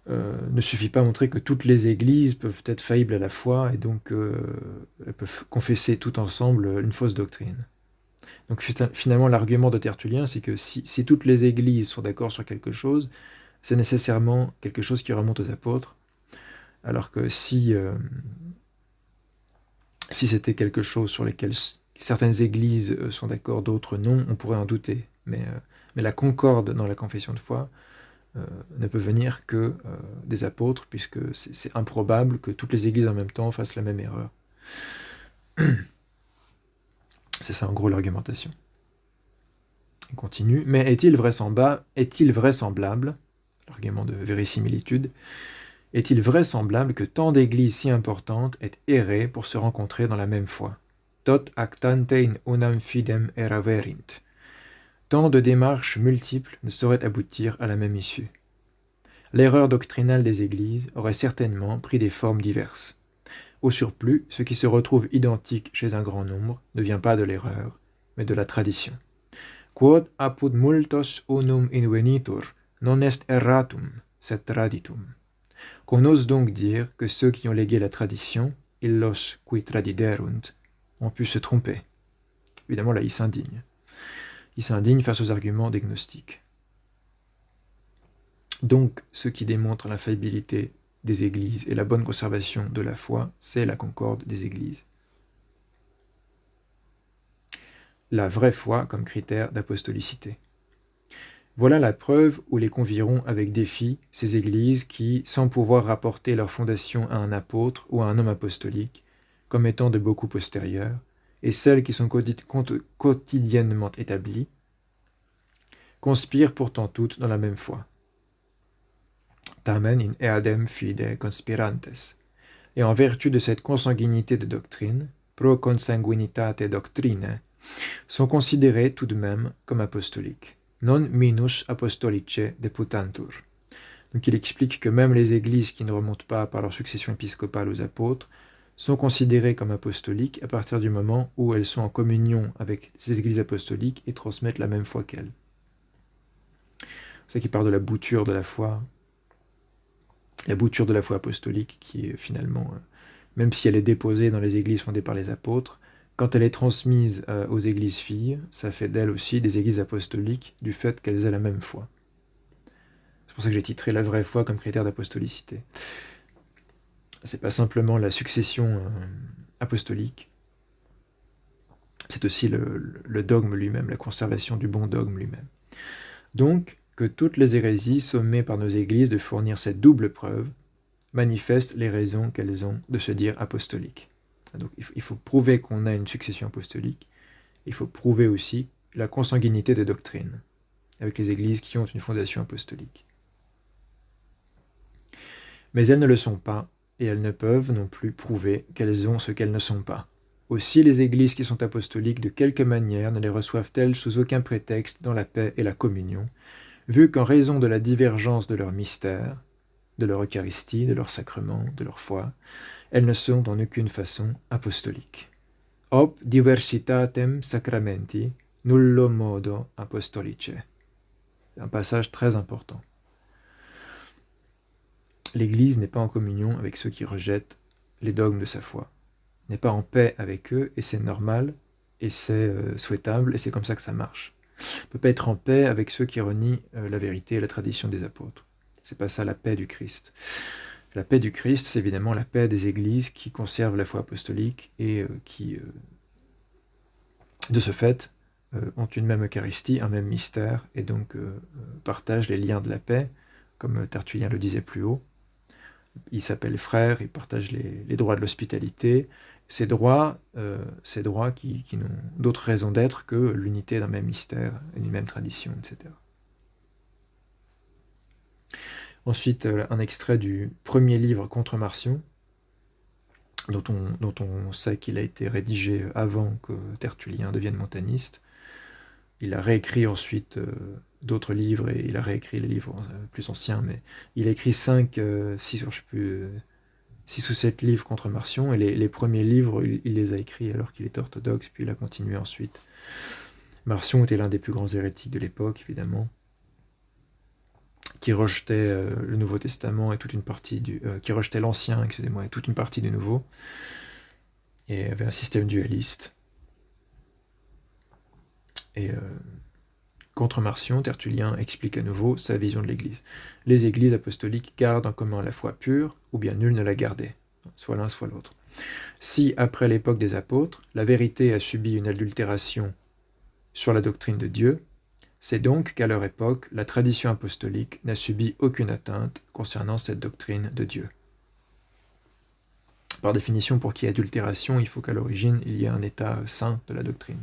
Speaker 1: ne suffit pas à montrer que toutes les églises peuvent être faillibles à la foi, et donc elles peuvent confesser tout ensemble une fausse doctrine. Donc finalement l'argument de Tertullien, c'est que si toutes les églises sont d'accord sur quelque chose, c'est nécessairement quelque chose qui remonte aux apôtres, alors que si c'était quelque chose sur lequel certaines églises sont d'accord, d'autres non, on pourrait en douter. Mais la concorde dans la confession de foi ne peut venir que des apôtres, puisque c'est improbable que toutes les églises en même temps fassent la même erreur. C'est ça en gros l'argumentation. Il continue. Mais est-il vraisemblable, l'argument de vérisimilitude, est-il vraisemblable que tant d'églises si importantes aient erré pour se rencontrer dans la même foi? Tot ac tante in unam fidem eraverint. Tant de démarches multiples ne sauraient aboutir à la même issue. L'erreur doctrinale des églises aurait certainement pris des formes diverses. Au surplus, ce qui se retrouve identique chez un grand nombre ne vient pas de l'erreur, mais de la tradition. Quod apud multos unum invenitur, non est erratum, sed traditum. Qu'on ose donc dire que ceux qui ont légué la tradition, illos qui tradiderunt, ont pu se tromper. Évidemment, là, il s'indigne. Il s'indigne face aux arguments des gnostiques. Donc, ce qui démontre l'infaillibilité des églises et la bonne conservation de la foi, c'est la concorde des églises. La vraie foi comme critère d'apostolicité. Voilà la preuve où les convieront avec défi ces églises qui, sans pouvoir rapporter leur fondation à un apôtre ou à un homme apostolique, comme étant de beaucoup postérieurs, et celles qui sont quotidiennement établies, conspirent pourtant toutes dans la même foi. Tamen in eadem fide conspirantes. Et en vertu de cette consanguinité de doctrine, pro consanguinitate doctrine, sont considérées tout de même comme apostoliques. Non minus apostolice deputantur. Donc il explique que même les églises qui ne remontent pas par leur succession épiscopale aux apôtres sont considérées comme apostoliques à partir du moment où elles sont en communion avec ces églises apostoliques et transmettent la même foi qu'elles. C'est ça qui part de la bouture de la foi apostolique qui est finalement, même si elle est déposée dans les églises fondées par les apôtres, quand elle est transmise aux églises filles, ça fait d'elles aussi des églises apostoliques du fait qu'elles aient la même foi. C'est pour ça que j'ai titré la vraie foi comme critère d'apostolicité. C'est pas simplement la succession apostolique, c'est aussi le dogme lui-même, la conservation du bon dogme lui-même. Donc, que toutes les hérésies sommées par nos églises de fournir cette double preuve manifestent les raisons qu'elles ont de se dire apostoliques. Donc il faut prouver qu'on a une succession apostolique, il faut prouver aussi la consanguinité des doctrines avec les églises qui ont une fondation apostolique. Mais elles ne le sont pas, et elles ne peuvent non plus prouver qu'elles ont ce qu'elles ne sont pas. Aussi les églises qui sont apostoliques de quelque manière ne les reçoivent-elles sous aucun prétexte dans la paix et la communion, vu qu'en raison de la divergence de leur mystère, de leur Eucharistie, de leur sacrement, de leur foi, elles ne sont en aucune façon apostoliques. Ob diversitatem sacramenti nullo modo apostolice. C'est un passage très important. L'Église n'est pas en communion avec ceux qui rejettent les dogmes de sa foi, n'est pas en paix avec eux, et c'est normal, et c'est souhaitable, et c'est comme ça que ça marche. On ne peut pas être en paix avec ceux qui renient la vérité et la tradition des apôtres. C'est pas ça la paix du Christ. La paix du Christ, c'est évidemment la paix des églises qui conservent la foi apostolique et qui, de ce fait, ont une même Eucharistie, un même mystère, et donc partagent les liens de la paix, comme Tertullien le disait plus haut. Ils s'appellent frères, ils partagent les droits de l'hospitalité, ces droits qui n'ont d'autre raison d'être que l'unité d'un même mystère, d'une même tradition, etc. Ensuite, un extrait du premier livre Contre Marcion, dont on sait qu'il a été rédigé avant que Tertullien devienne montaniste. Il a réécrit ensuite d'autres livres, et il a réécrit les livres plus anciens, mais il a écrit 6 ou 7 livres contre Marcion, et les premiers livres, il les a écrits alors qu'il était orthodoxe, puis il a continué ensuite. Marcion était l'un des plus grands hérétiques de l'époque, évidemment, qui rejetait le Nouveau Testament et toute une partie qui rejetait l'Ancien, excusez-moi, et toute une partie du Nouveau, et avait un système dualiste. Et contre Marcion, Tertullien explique à nouveau sa vision de l'Église. Les églises apostoliques gardent en commun la foi pure, ou bien nul ne la gardait, soit l'un, soit l'autre. Si, après l'époque des apôtres, la vérité a subi une adultération sur la doctrine de Dieu, c'est donc qu'à leur époque, la tradition apostolique n'a subi aucune atteinte concernant cette doctrine de Dieu. Par définition, pour qu'il y ait adultération, il faut qu'à l'origine, il y ait un état saint de la doctrine.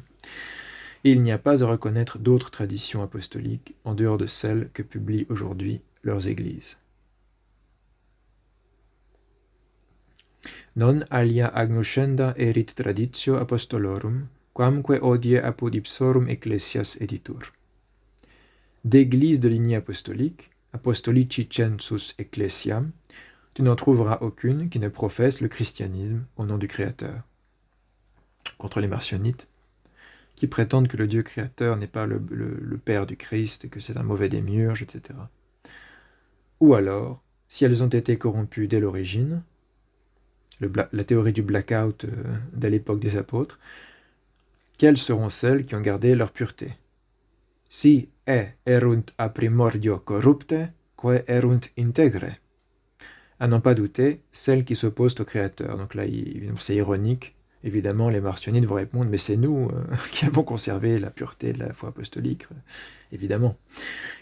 Speaker 1: Et il n'y a pas à reconnaître d'autres traditions apostoliques en dehors de celles que publient aujourd'hui leurs églises. Non alia agnoscenda erit traditio apostolorum, quamque odie apud ipsorum ecclesias editur. D'église de lignée apostolique, apostolici census ecclesiam, tu n'en trouveras aucune qui ne professe le christianisme au nom du Créateur. Contre les marcionites, qui prétendent que le Dieu créateur n'est pas le Père du Christ et que c'est un mauvais démiurge, etc. Ou alors, si elles ont été corrompues dès l'origine, la théorie du blackout dès l'époque des apôtres, quelles seront celles qui ont gardé leur pureté? Si erunt a primordio corrupte, quae erunt integre. À n'en pas douter, celles qui s'opposent au Créateur. Donc là, c'est ironique. Évidemment, les marcionites vont répondre, mais c'est nous qui avons conservé la pureté de la foi apostolique. Évidemment.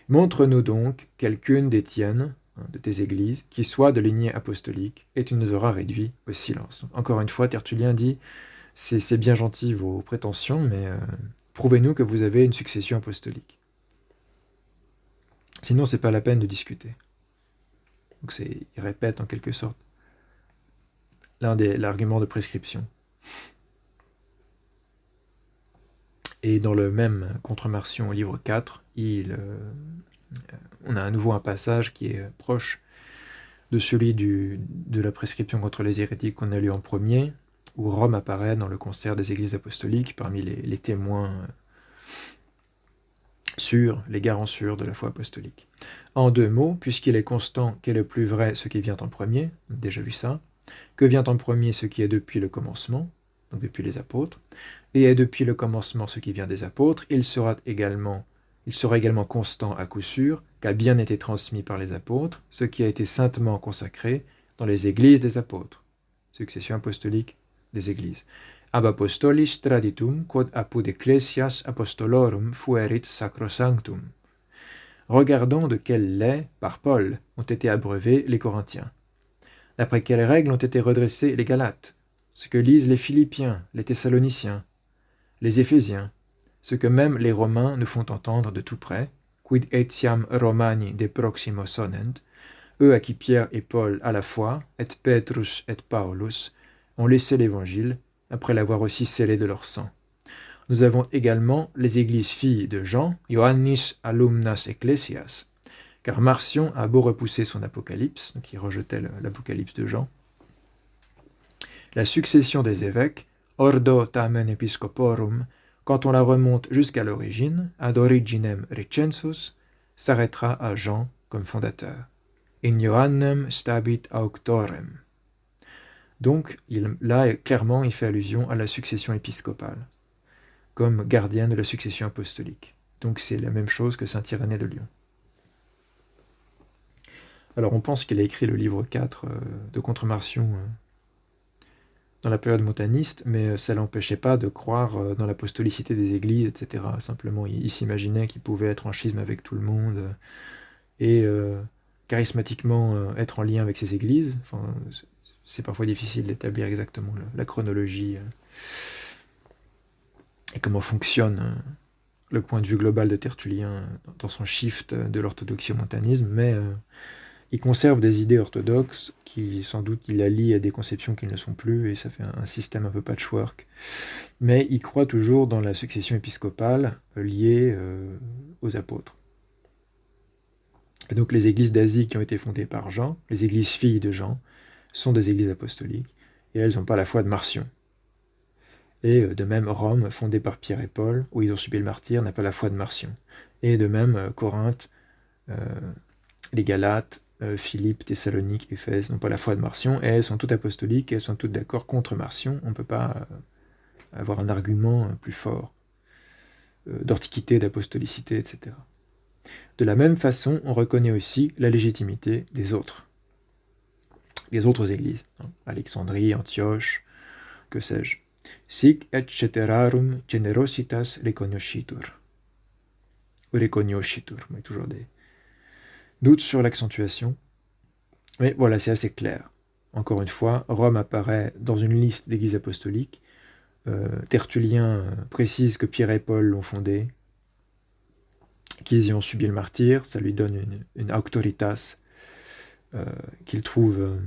Speaker 1: Montre-nous donc quelqu'une des tiennes, de tes églises, qui soit de lignée apostolique, et tu nous auras réduits au silence. Donc, encore une fois, Tertullien dit, c'est bien gentil vos prétentions, mais prouvez-nous que vous avez une succession apostolique. Sinon, c'est pas la peine de discuter. Donc il répète en quelque sorte l'argument de prescription. Et dans le même Contre Marcion au livre 4, on a à nouveau un passage qui est proche de celui de la prescription contre les hérétiques qu'on a lu en premier, où Rome apparaît dans le concert des églises apostoliques parmi les témoins sûrs, les garants sûrs de la foi apostolique. En 2 mots, puisqu'il est constant qu'est le plus vrai ce qui vient en premier, on a déjà vu ça, que vient en premier ce qui est depuis le commencement, donc depuis les apôtres, et est depuis le commencement ce qui vient des apôtres, il sera également constant à coup sûr, qu'a bien été transmis par les apôtres, ce qui a été saintement consacré dans les églises des apôtres. Succession apostolique des églises. Ab apostolis traditum quod apud ecclesias apostolorum fuerit sacrosanctum. Regardons de quel lait, par Paul, ont été abreuvés les Corinthiens. D'après quelles règles ont été redressés les Galates, ce que lisent les Philippiens, les Thessaloniciens, les Éphésiens, ce que même les Romains nous font entendre de tout près, quid etiam Romani de proximo sonent, eux à qui Pierre et Paul à la fois, et Petrus et Paulus, ont laissé l'Évangile, après l'avoir aussi scellé de leur sang. Nous avons également les églises filles de Jean, Ioannis alumnas ecclesias, car Marcion a beau repousser son Apocalypse, donc il rejetait l'Apocalypse de Jean, la succession des évêques, ordo tamen episcoporum, quand on la remonte jusqu'à l'origine, ad originem recensus, s'arrêtera à Jean comme fondateur. In Ioannem stabit auctorem. Donc, là, clairement, il fait allusion à la succession épiscopale, comme gardien de la succession apostolique. Donc, c'est la même chose que saint Irénée de Lyon. Alors on pense qu'il a écrit le livre 4 de Contre-Marcion dans la période montaniste, mais ça ne l'empêchait pas de croire dans l'apostolicité des églises, etc. Simplement, il s'imaginait qu'il pouvait être en schisme avec tout le monde et charismatiquement être en lien avec ces églises. Enfin, c'est parfois difficile d'établir exactement la chronologie et comment fonctionne le point de vue global de Tertullien dans son shift de l'orthodoxie au montanisme, mais il conserve des idées orthodoxes qui, sans doute, il allie à des conceptions qui ne le sont plus, et ça fait un système un peu patchwork. Mais il croit toujours dans la succession épiscopale liée aux apôtres. Et donc les églises d'Asie qui ont été fondées par Jean, les églises filles de Jean, sont des églises apostoliques, et elles n'ont pas la foi de Marcion. Et de même, Rome, fondée par Pierre et Paul, où ils ont subi le martyre, n'a pas la foi de Marcion. Et de même, Corinthe, les Galates, Philippe, Thessalonique, Éphèse n'ont pas la foi de Marcion, et elles sont toutes apostoliques, et elles sont toutes d'accord contre Marcion. On ne peut pas avoir un argument plus fort d'ortiquité, d'apostolicité, etc. De la même façon, on reconnaît aussi la légitimité des autres églises, Alexandrie, Antioche, que sais-je. Sic et ceterarum generositas recognoscitur. Ou recognoscitur, mais toujours des doutes sur l'accentuation. Mais voilà, c'est assez clair. Encore une fois, Rome apparaît dans une liste d'églises apostoliques. Tertullien précise que Pierre et Paul l'ont fondée, qu'ils y ont subi le martyre, ça lui donne une auctoritas qu'il trouve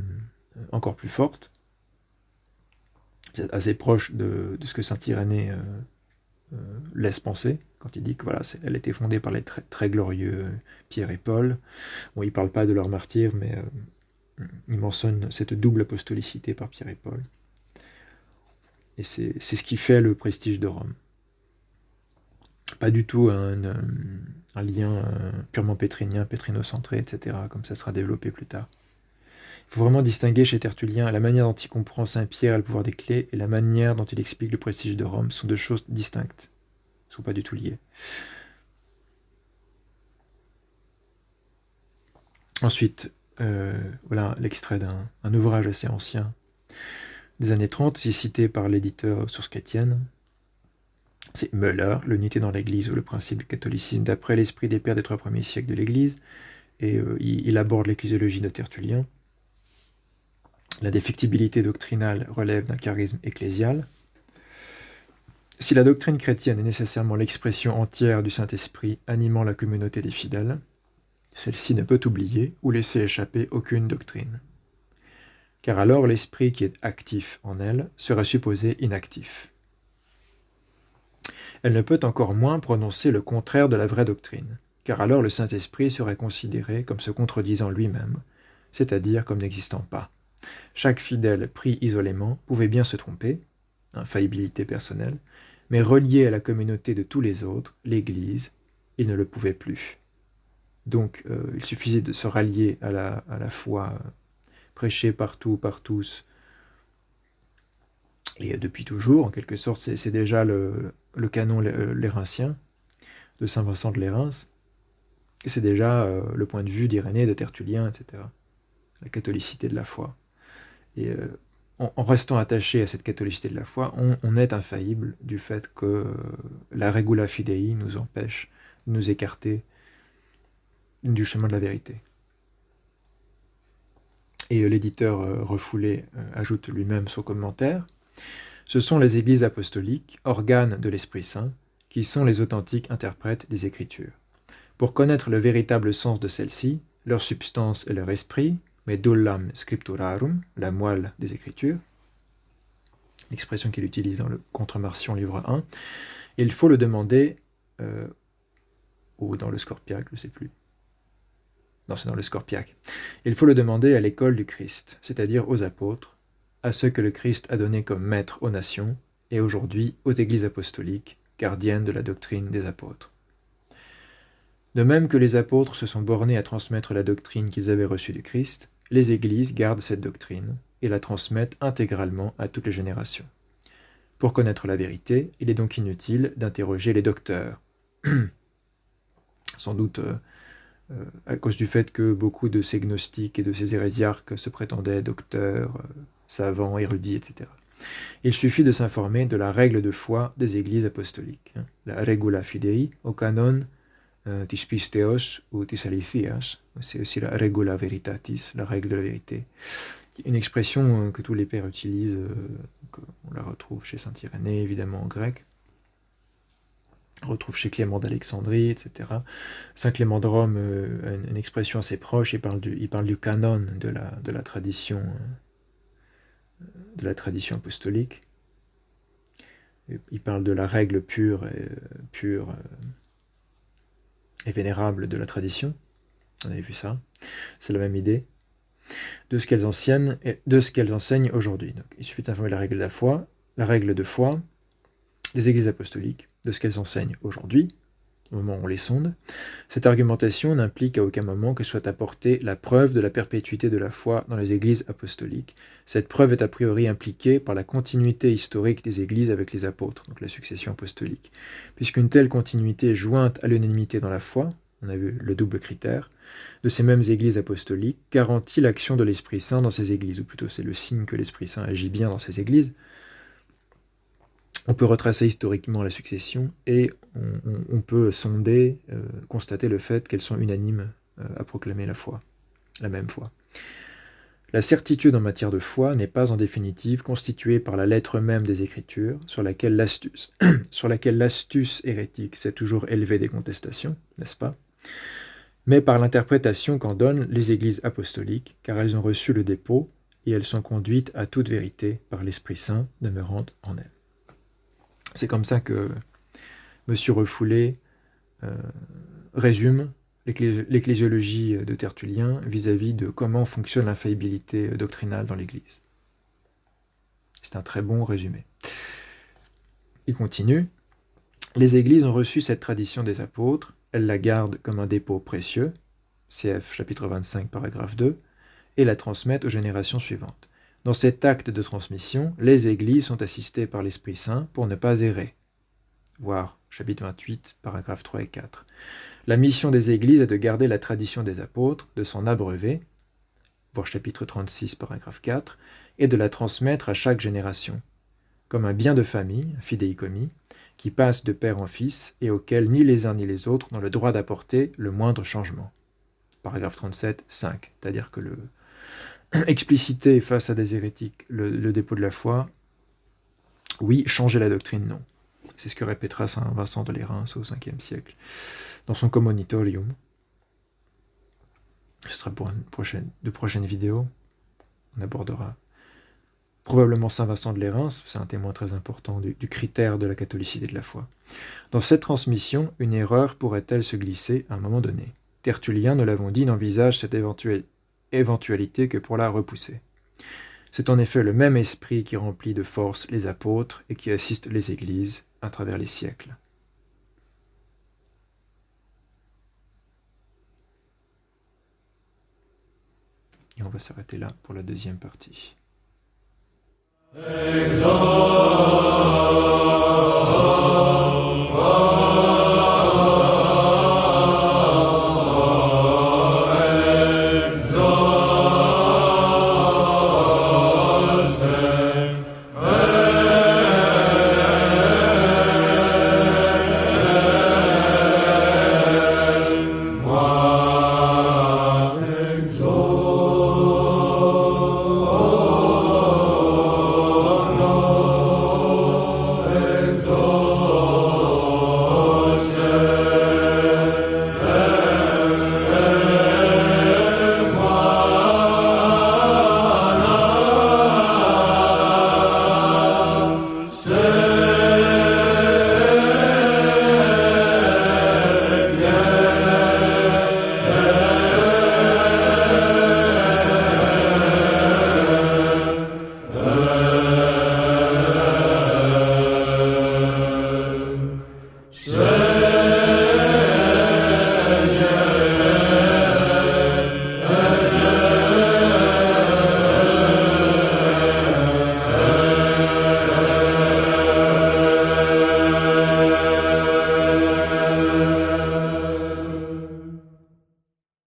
Speaker 1: encore plus forte. C'est assez proche de ce que saint Irénée laisse penser, quand il dit que voilà, elle a été fondée par les très, très glorieux Pierre et Paul. Bon, il ne parle pas de leur martyre, mais il mentionne cette double apostolicité par Pierre et Paul. Et c'est ce qui fait le prestige de Rome. Pas du tout un lien purement pétrinien, pétrinocentré, etc., comme ça sera développé plus tard. Il faut vraiment distinguer chez Tertullien la manière dont il comprend Saint-Pierre et le pouvoir des clés et la manière dont il explique le prestige de Rome. Ce sont deux choses distinctes. Ils ne sont pas du tout liés. Ensuite, voilà l'extrait d'un ouvrage assez ancien des années 30, c'est cité par l'éditeur Sources chrétiennes. C'est Müller, l'unité dans l'Église ou le principe du catholicisme d'après l'esprit des pères des 3 premiers siècles de l'Église. Et il aborde l'ecclésiologie de Tertullien. La défectibilité doctrinale relève d'un charisme ecclésial. Si la doctrine chrétienne est nécessairement l'expression entière du Saint-Esprit animant la communauté des fidèles, celle-ci ne peut oublier ou laisser échapper aucune doctrine. Car alors l'esprit qui est actif en elle serait supposé inactif. Elle ne peut encore moins prononcer le contraire de la vraie doctrine, car alors le Saint-Esprit serait considéré comme se contredisant lui-même, c'est-à-dire comme n'existant pas. Chaque fidèle pris isolément pouvait bien se tromper, infaillibilité personnelle, mais relié à la communauté de tous les autres, l'Église, il ne le pouvait plus. Donc il suffisait de se rallier à la foi prêchée partout, par tous, et depuis toujours, en quelque sorte, c'est déjà le canon lérincien de saint Vincent de Lérins, et c'est déjà le point de vue d'Irénée, de Tertullien, etc. La catholicité de la foi. Et en restant attaché à cette catholicité de la foi, on est infaillible du fait que la regula fidei nous empêche de nous écarter du chemin de la vérité. Et l'éditeur refoulé ajoute lui-même son commentaire. Ce sont les églises apostoliques, organes de l'Esprit Saint, qui sont les authentiques interprètes des Écritures. Pour connaître le véritable sens de celles-ci, leur substance et leur esprit, medullam scripturarum, la moelle des Écritures, l'expression qu'il utilise dans le Contre-Marcion, livre 1, il faut le demander, ou dans le Scorpiaque, je ne sais plus. Non, c'est dans le Scorpiaque. Il faut le demander à l'école du Christ, c'est-à-dire aux apôtres, à ceux que le Christ a donnés comme maîtres aux nations, et aujourd'hui aux églises apostoliques, gardiennes de la doctrine des apôtres. De même que les apôtres se sont bornés à transmettre la doctrine qu'ils avaient reçue du Christ, les églises gardent cette doctrine et la transmettent intégralement à toutes les générations. Pour connaître la vérité, il est donc inutile d'interroger les docteurs. Sans doute à cause du fait que beaucoup de ces gnostiques et de ces hérésiarques se prétendaient docteurs, savants, érudits, etc. Il suffit de s'informer de la règle de foi des églises apostoliques, la regula fidei, au canon tis pisteos ou tis aletheas, c'est aussi la regula veritatis, la règle de la vérité. Une expression que tous les pères utilisent, on la retrouve chez saint Irénée, évidemment en grec, on retrouve chez Clément d'Alexandrie, etc. Saint Clément de Rome a une expression assez proche, il parle du canon de la tradition apostolique. Il parle de la règle pure et vénérable de la tradition. On avait vu ça. C'est la même idée. De ce qu'elles enseignent aujourd'hui. Donc, il suffit de s'informer de la règle de foi des églises apostoliques, de ce qu'elles enseignent aujourd'hui, au moment où on les sonde. Cette argumentation n'implique à aucun moment que soit apportée la preuve de la perpétuité de la foi dans les églises apostoliques. Cette preuve est a priori impliquée par la continuité historique des églises avec les apôtres, donc la succession apostolique. Puisqu'une telle continuité est jointe à l'unanimité dans la foi, on a vu le double critère, de ces mêmes églises apostoliques, garantit l'action de l'Esprit Saint dans ces églises, ou plutôt c'est le signe que l'Esprit Saint agit bien dans ces églises. On peut retracer historiquement la succession et on peut sonder, constater le fait qu'elles sont unanimes à proclamer la foi, la même foi. La certitude en matière de foi n'est pas en définitive constituée par la lettre même des Écritures, sur laquelle l'astuce hérétique s'est toujours élevée des contestations, n'est-ce pas ? Mais par l'interprétation qu'en donnent les églises apostoliques, car elles ont reçu le dépôt et elles sont conduites à toute vérité par l'Esprit Saint demeurant en elles. C'est comme ça que M. Refoulé résume l'ecclésiologie de Tertullien vis-à-vis de comment fonctionne l'infaillibilité doctrinale dans l'Église. C'est un très bon résumé. Il continue. Les Églises ont reçu cette tradition des apôtres, elles la gardent comme un dépôt précieux, cf. Chapitre 25, paragraphe 2, et la transmettent aux générations suivantes. Dans cet acte de transmission, les Églises sont assistées par l'Esprit Saint pour ne pas errer. Voir chapitre 28, paragraphes 3 et 4. La mission des Églises est de garder la tradition des apôtres, de s'en abreuver, voir chapitre 36, paragraphe 4, et de la transmettre à chaque génération, comme un bien de famille, un fidéicommis, qui passe de père en fils et auquel ni les uns ni les autres n'ont le droit d'apporter le moindre changement. Paragraphe 37, 5, c'est-à-dire que expliciter face à des hérétiques le dépôt de la foi, oui, changer la doctrine, non. C'est ce que répétera saint Vincent de Lérins au 5e siècle, dans son Commonitorium. Ce sera pour de prochaines vidéos. On abordera probablement saint Vincent de Lérins, c'est un témoin très important du critère de la catholicité de la foi. Dans cette transmission, une erreur pourrait-elle se glisser à un moment donné ? Tertullien, nous l'avons dit, n'envisage cette éventualité que pour la repousser. C'est en effet le même esprit qui remplit de force les apôtres et qui assiste les églises à travers les siècles. Et on va s'arrêter là pour la deuxième partie. Examen.